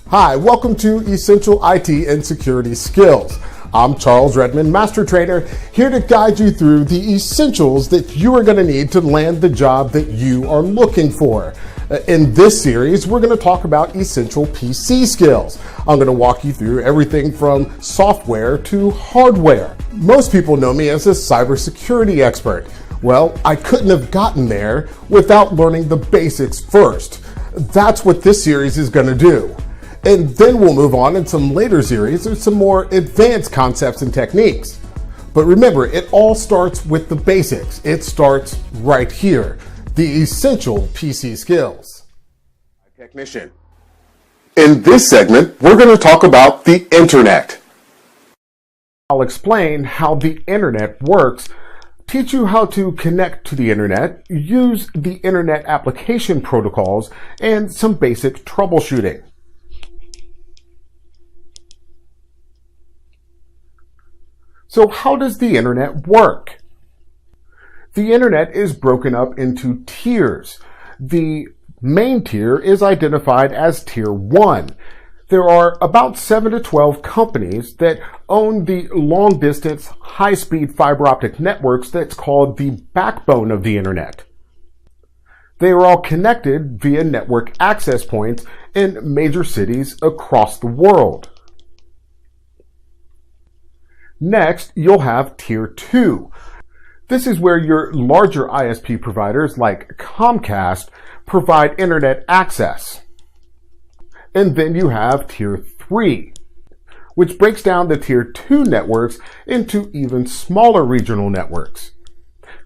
Hi, welcome to Essential IT and Security Skills. I'm Charles Redman, Master Trader, here to guide you through the essentials that you are going to need to land the job that you are looking for. In this series, we're going to talk about essential PC skills. I'm going to walk you through everything from software to hardware. Most people know me as a cybersecurity expert. Well, I couldn't have gotten there without learning the basics first. That's what this series is going to do. And then we'll move on in some later series with some more advanced concepts and techniques. But remember, it all starts with the basics. It starts right here, the essential PC skills. Technician. In this segment, we're going to talk about the internet. I'll explain how the internet works, teach you how to connect to the internet, use the internet application protocols, and some basic troubleshooting. So how does the internet work? The internet is broken up into tiers. The main tier is identified as Tier 1. There are about 7 to 12 companies that own the long-distance, high-speed fiber optic networks that's called the backbone of the internet. They are all connected via network access points in major cities across the world. Next, you'll have Tier 2. This is where your larger ISP providers like Comcast provide internet access. And then you have Tier 3, which breaks down the Tier 2 networks into even smaller regional networks.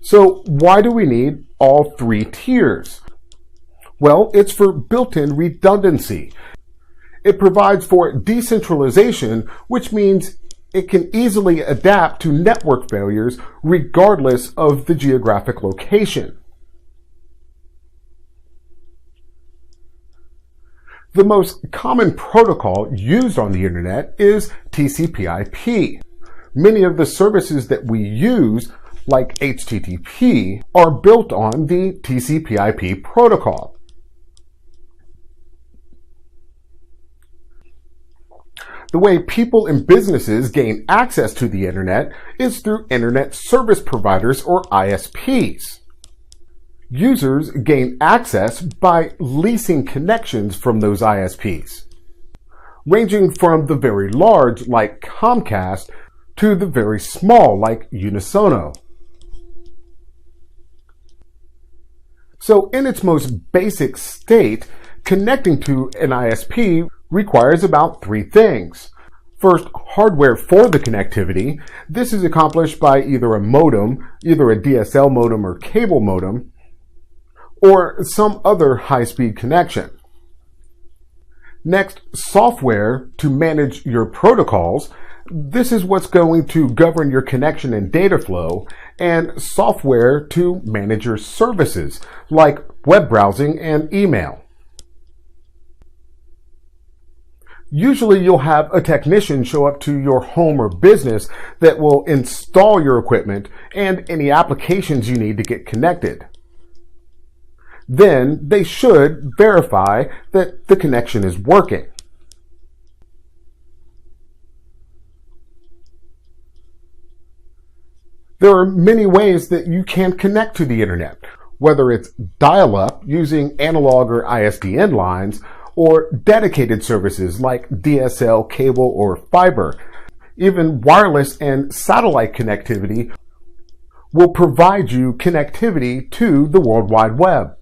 So why do we need all three tiers? Well, it's for built-in redundancy. It provides for decentralization, which means it can easily adapt to network failures regardless of the geographic location. The most common protocol used on the internet is TCP/IP. Many of the services that we use, like HTTP, are built on the TCP/IP protocol. The way people and businesses gain access to the internet is through internet service providers or ISPs. Users gain access by leasing connections from those ISPs, ranging from the very large, like Comcast, to the very small, like Unisono. So in its most basic state, connecting to an ISP requires about three things. First, hardware for the connectivity. This is accomplished by either a modem, either a DSL modem or cable modem, or some other high-speed connection. Next, software to manage your protocols. This is what's going to govern your connection and data flow, and software to manage your services, like web browsing and email. Usually you'll have a technician show up to your home or business that will install your equipment and any applications you need to get connected. Then they should verify that the connection is working. There are many ways that you can connect to the internet, whether it's dial-up using analog or ISDN lines, or dedicated services like DSL, cable, or fiber. Even wireless and satellite connectivity will provide you connectivity to the World Wide Web.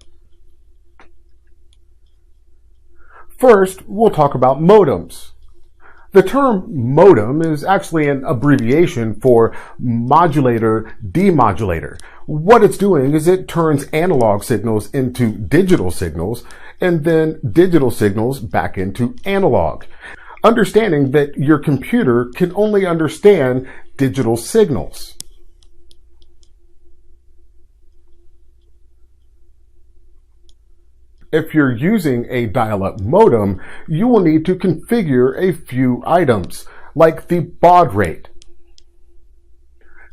First, we'll talk about modems. The term modem is actually an abbreviation for modulator demodulator. What it's doing is it turns analog signals into digital signals and then digital signals back into analog. Understanding that your computer can only understand digital signals. If you're using a dial-up modem, you will need to configure a few items, like the baud rate.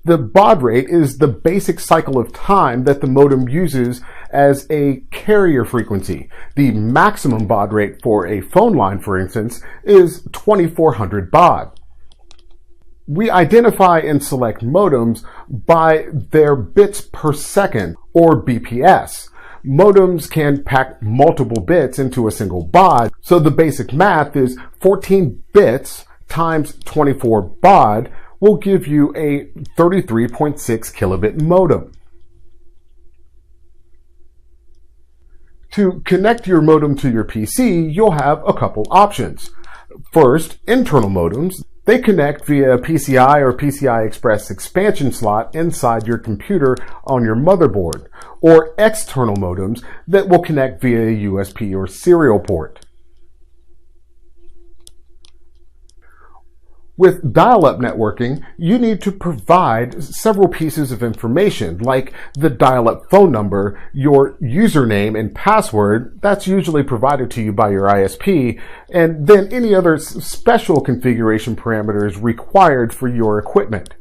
The baud rate is the basic cycle of time that the modem uses as a carrier frequency. The maximum baud rate for a phone line, for instance, is 2400 baud. We identify and select modems by their bits per second, or BPS. Modems can pack multiple bits into a single baud, so the basic math is 14 bits times 24 baud will give you a 33.6 kilobit modem. To connect your modem to your PC, you'll have a couple options. First, internal modems. They connect via PCI or PCI Express expansion slot inside your computer on your motherboard, or external modems that will connect via USB or serial port. With dial-up networking, you need to provide several pieces of information, like the dial-up phone number, your username and password, that's usually provided to you by your ISP, and then any other special configuration parameters required for your equipment.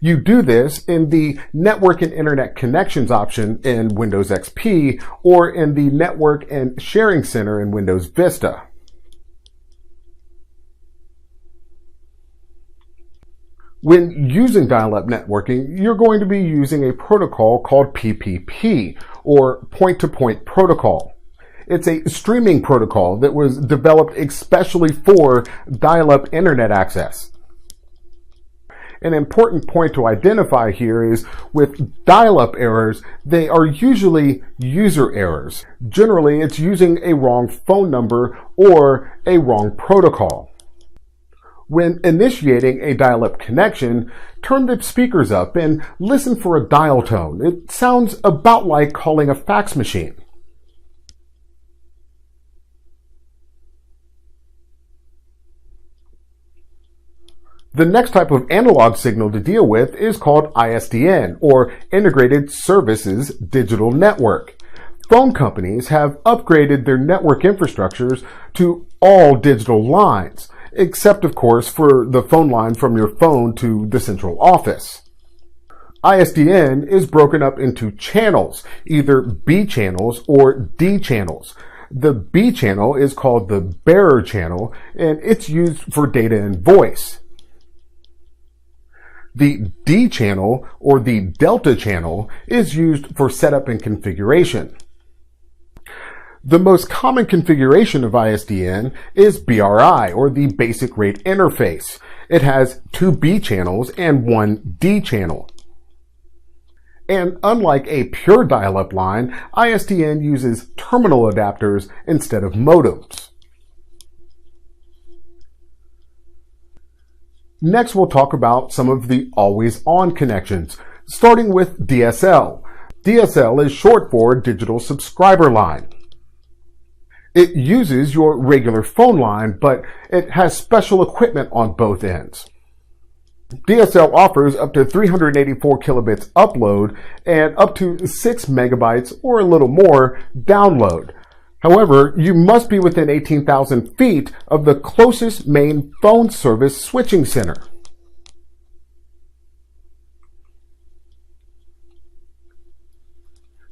You do this in the Network and Internet Connections option in Windows XP, or in the Network and Sharing Center in Windows Vista. When using dial-up networking, you're going to be using a protocol called PPP, or point-to-point protocol. It's a streaming protocol that was developed especially for dial-up internet access. An important point to identify here is with dial-up errors, they are usually user errors. Generally, it's using a wrong phone number or a wrong protocol. When initiating a dial-up connection, turn the speakers up and listen for a dial tone. It sounds about like calling a fax machine. The next type of analog signal to deal with is called ISDN, or Integrated Services Digital Network. Phone companies have upgraded their network infrastructures to all digital lines, except of course for the phone line from your phone to the central office. ISDN is broken up into channels, either B channels or D channels. The B channel is called the bearer channel, and it's used for data and voice. The D channel, or the delta channel, is used for setup and configuration. The most common configuration of ISDN is BRI, or the Basic Rate Interface. It has 2 B channels and 1 D channel. And unlike a pure dial-up line, ISDN uses terminal adapters instead of modems. Next, we'll talk about some of the always-on connections, starting with DSL. DSL is short for Digital Subscriber Line. It uses your regular phone line, but it has special equipment on both ends. DSL offers up to 384 kilobits upload and up to 6 megabytes or a little more download. However, you must be within 18,000 feet of the closest main phone service switching center.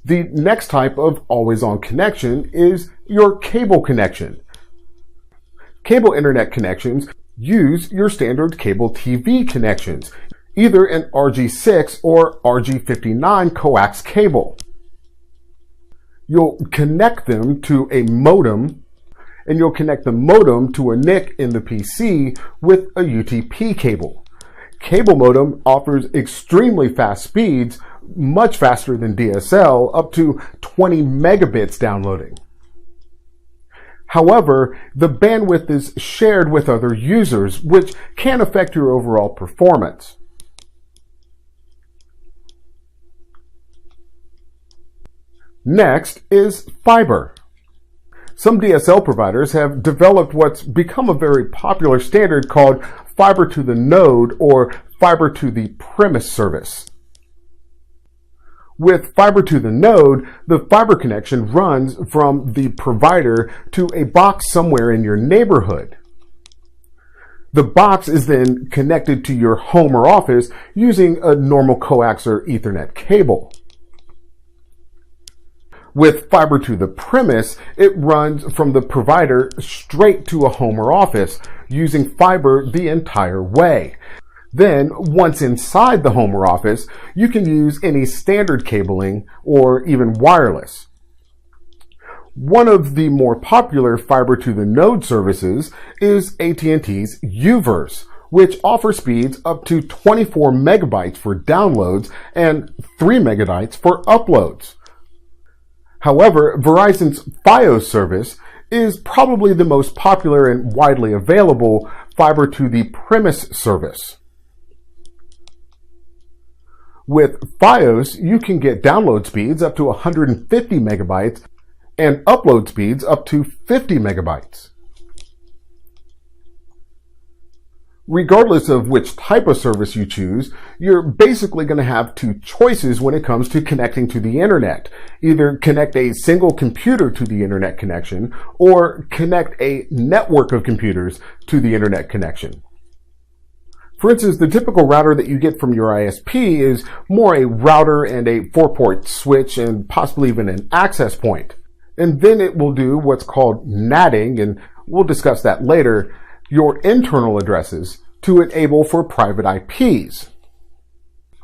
The next type of always-on connection is your cable connection. Cable internet connections use your standard cable TV connections, either an RG6 or RG59 coax cable. You'll connect them to a modem, and you'll connect the modem to a NIC in the PC with a UTP cable. Cable modem offers extremely fast speeds, much faster than DSL, up to 20 megabits downloading. However, the bandwidth is shared with other users, which can affect your overall performance. Next is fiber. Some DSL providers have developed what's become a very popular standard called fiber to the node or fiber to the premise service. With fiber to the node, the fiber connection runs from the provider to a box somewhere in your neighborhood. The box is then connected to your home or office using a normal coax or Ethernet cable. With fiber to the premise, it runs from the provider straight to a home or office using fiber the entire way. Then, once inside the home or office, you can use any standard cabling or even wireless. One of the more popular fiber to the node services is AT&T's UVerse, which offers speeds up to 24 megabytes for downloads and 3 megabytes for uploads. However, Verizon's Fios service is probably the most popular and widely available fiber to the premise service. With Fios, you can get download speeds up to 150 megabytes and upload speeds up to 50 megabytes. Regardless of which type of service you choose, you're basically going to have two choices when it comes to connecting to the internet. Either connect a single computer to the internet connection or connect a network of computers to the internet connection. For instance, the typical router that you get from your ISP is more a router and a 4-port switch and possibly even an access point. And then it will do what's called NATing, and we'll discuss that later, your internal addresses to enable for private IPs.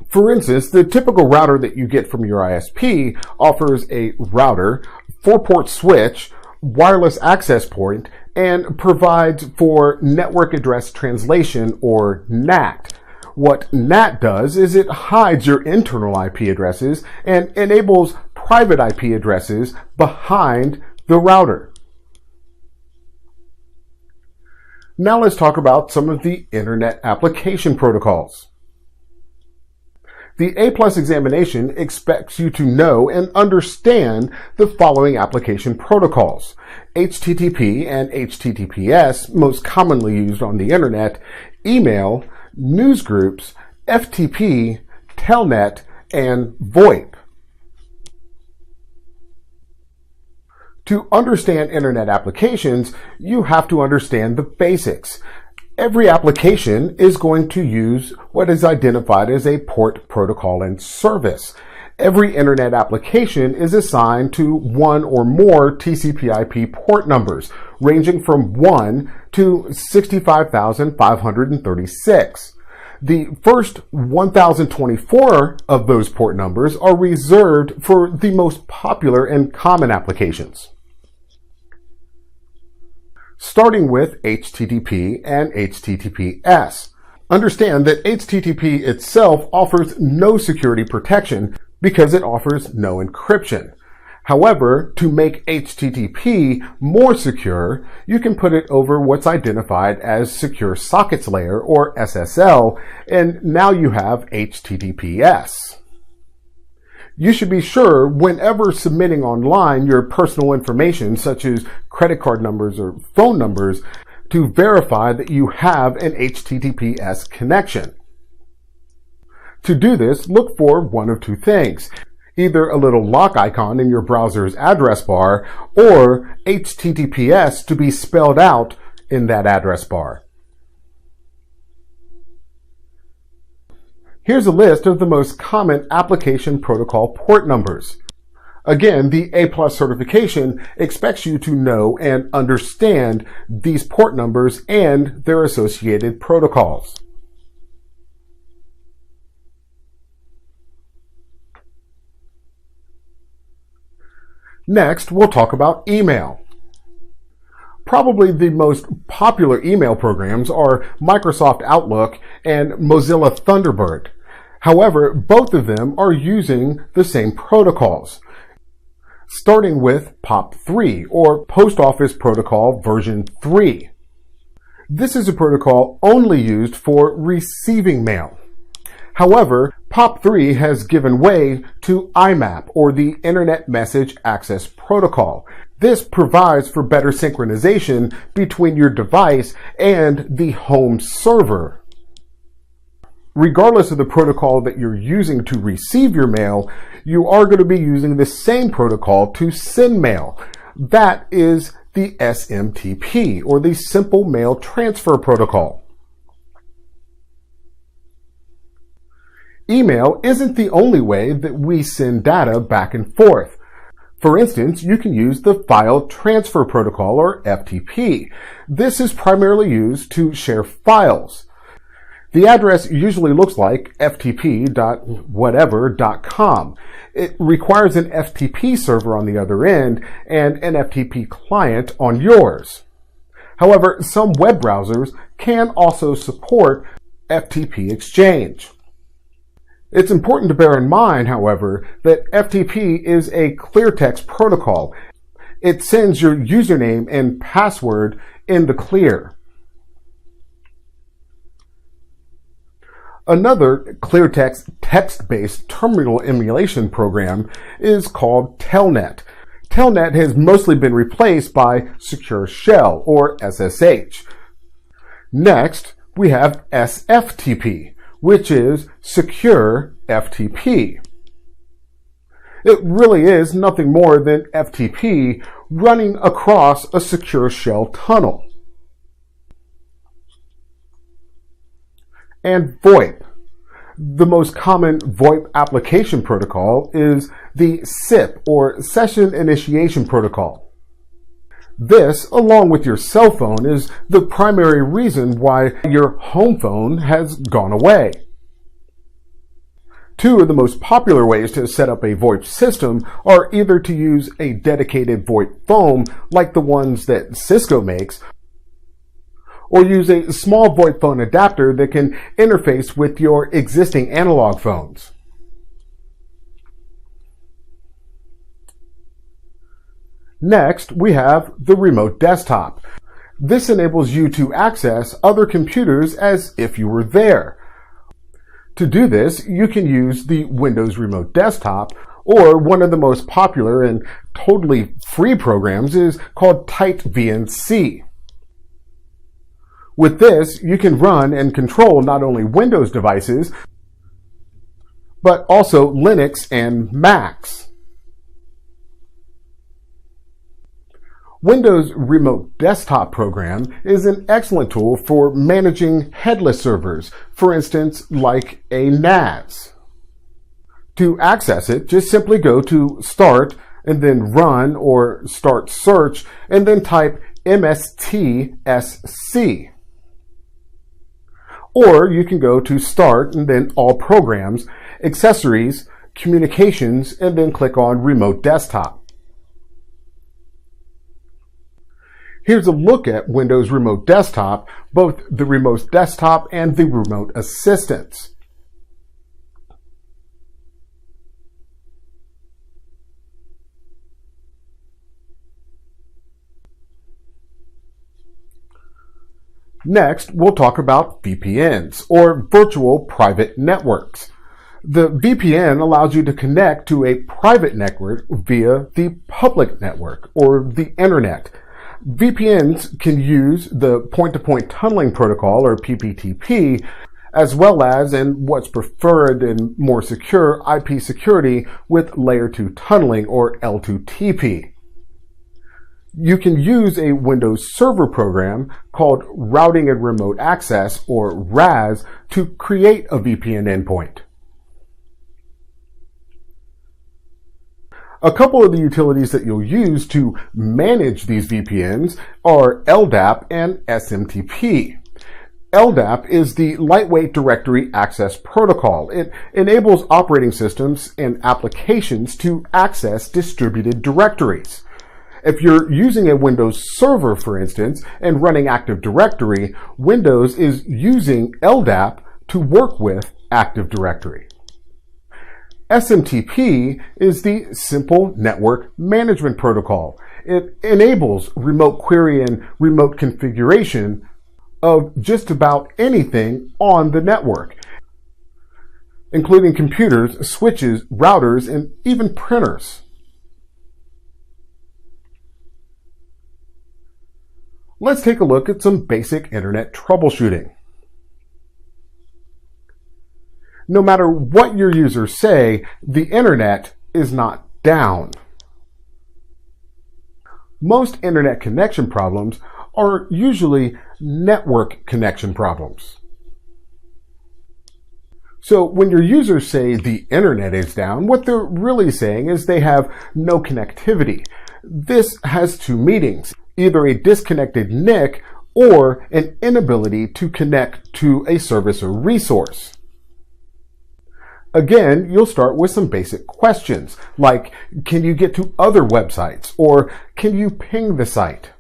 For instance, the typical router that you get from your ISP offers a router, 4-port switch, wireless access point, and provides for network address translation or NAT. What NAT does is it hides your internal IP addresses and enables private IP addresses behind the router. Now let's talk about some of the Internet application protocols. The A+ examination expects you to know and understand the following application protocols: HTTP and HTTPS, most commonly used on the Internet, email, newsgroups, FTP, Telnet, and VoIP. To understand Internet applications, you have to understand the basics. Every application is going to use what is identified as a port, protocol, and service. Every Internet application is assigned to one or more TCP/IP port numbers, ranging from 1 to 65,536. The first 1,024 of those port numbers are reserved for the most popular and common applications. Starting with HTTP and HTTPS. Understand that HTTP itself offers no security protection because it offers no encryption. However, to make HTTP more secure, you can put it over what's identified as Secure Sockets Layer, or SSL, and now you have HTTPS. You should be sure whenever submitting online your personal information, such as credit card numbers or phone numbers, to verify that you have an HTTPS connection. To do this, look for one of two things: either a little lock icon in your browser's address bar, or HTTPS to be spelled out in that address bar. Here's a list of the most common application protocol port numbers. Again, the A+ certification expects you to know and understand these port numbers and their associated protocols. Next, we'll talk about email. Probably the most popular email programs are Microsoft Outlook and Mozilla Thunderbird. However, both of them are using the same protocols, starting with POP3, or Post Office Protocol version 3. This is a protocol only used for receiving mail. However, POP3 has given way to IMAP, or the Internet Message Access Protocol. This provides for better synchronization between your device and the home server. Regardless of the protocol that you're using to receive your mail, you are going to be using the same protocol to send mail. That is the SMTP, or the Simple Mail Transfer Protocol. Email isn't the only way that we send data back and forth. For instance, you can use the File Transfer Protocol, or FTP. This is primarily used to share files. The address usually looks like ftp.whatever.com. It requires an FTP server on the other end and an FTP client on yours. However, some web browsers can also support FTP exchange. It's important to bear in mind, however, that FTP is a clear text protocol. It sends your username and password in the clear. Another clear text-based terminal emulation program is called Telnet. Telnet has mostly been replaced by Secure Shell, or SSH. Next, we have SFTP, which is Secure FTP. It really is nothing more than FTP running across a secure shell tunnel. And VoIP. The most common VoIP application protocol is the SIP, or Session Initiation Protocol. This, along with your cell phone, is the primary reason why your home phone has gone away. Two of the most popular ways to set up a VoIP system are either to use a dedicated VoIP phone, like the ones that Cisco makes, or use a small VoIP phone adapter that can interface with your existing analog phones. Next, we have the remote desktop. This enables you to access other computers as if you were there. To do this, you can use the Windows Remote Desktop, or one of the most popular and totally free programs is called TightVNC. With this, you can run and control not only Windows devices, but also Linux and Macs. Windows Remote Desktop program is an excellent tool for managing headless servers, for instance, like a NAS. To access it, just simply go to Start and then Run or Start Search and then type MSTSC. Or you can go to Start and then All Programs, Accessories, Communications, and then click on Remote Desktop. Here's a look at Windows Remote Desktop, both the Remote Desktop and the Remote Assistants. Next, we'll talk about VPNs, or Virtual Private Networks. The VPN allows you to connect to a private network via the public network, or the Internet. VPNs can use the point-to-point tunneling protocol, or PPTP, as well as, and what's preferred and more secure, IP security with Layer 2 tunneling, or L2TP. You can use a Windows Server program called Routing and Remote Access, or RAS, to create a VPN endpoint. A couple of the utilities that you'll use to manage these VPNs are LDAP and SMTP. LDAP is the Lightweight Directory Access Protocol. It enables operating systems and applications to access distributed directories. If you're using a Windows server, for instance, and running Active Directory, Windows is using LDAP to work with Active Directory. SMTP is the Simple Network Management Protocol. It enables remote query and remote configuration of just about anything on the network, including computers, switches, routers, and even printers. Let's take a look at some basic internet troubleshooting. No matter what your users say, the internet is not down. Most internet connection problems are usually network connection problems. So when your users say the internet is down, what they're really saying is they have no connectivity. This has two meanings, either a disconnected NIC or an inability to connect to a service or resource. Again, you'll start with some basic questions, like, can you get to other websites, or can you ping the site?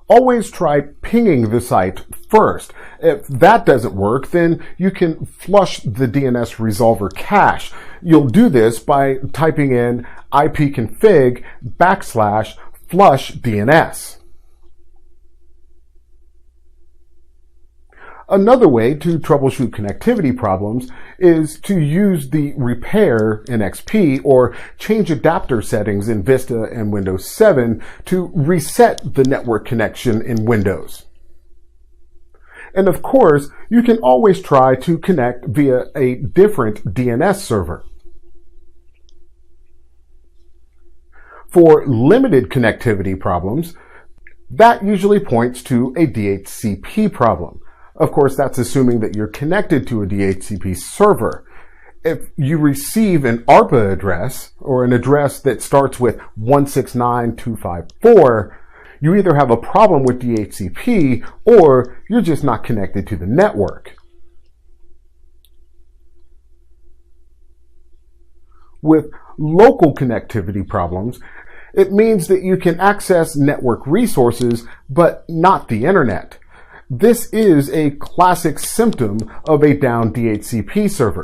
Always try pinging the site first. If that doesn't work, then you can flush the DNS resolver cache. You'll do this by typing in ipconfig /flush DNS. Another way to troubleshoot connectivity problems is to use the repair in XP or change adapter settings in Vista and Windows 7 to reset the network connection in Windows. And of course, you can always try to connect via a different DNS server. For limited connectivity problems, that usually points to a DHCP problem. Of course, that's assuming that you're connected to a DHCP server. If you receive an ARPA address, or an address that starts with 169.254, you either have a problem with DHCP, or you're just not connected to the network. With local connectivity problems, it means that you can access network resources, but not the internet. This is a classic symptom of a down DHCP server.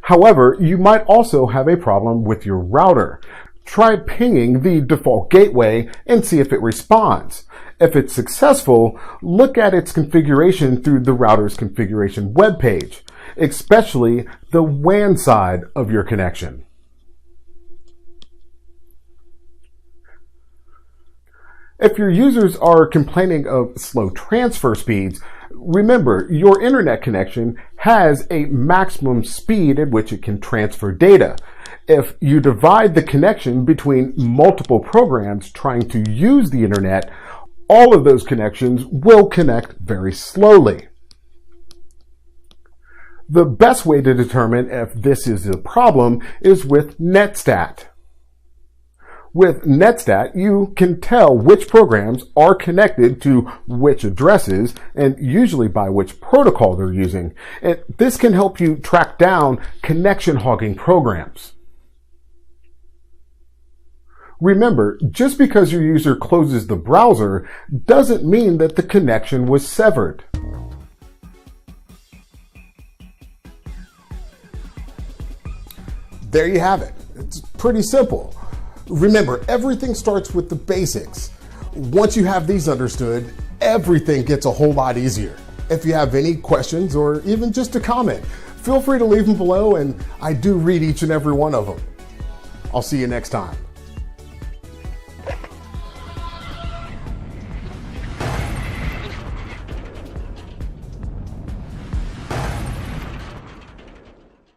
However, you might also have a problem with your router. Try pinging the default gateway and see if it responds. If it's successful, look at its configuration through the router's configuration webpage, especially the WAN side of your connection. If your users are complaining of slow transfer speeds, remember your internet connection has a maximum speed at which it can transfer data. If you divide the connection between multiple programs trying to use the internet, all of those connections will connect very slowly. The best way to determine if this is a problem is with Netstat. With Netstat, you can tell which programs are connected to which addresses and usually by which protocol they're using. And this can help you track down connection hogging programs. Remember, just because your user closes the browser doesn't mean that the connection was severed. There you have it. It's pretty simple. Remember, everything starts with the basics. Once you have these understood, everything gets a whole lot easier. If you have any questions or even just a comment, feel free to leave them below, and I do read each and every one of them. I'll see you next time.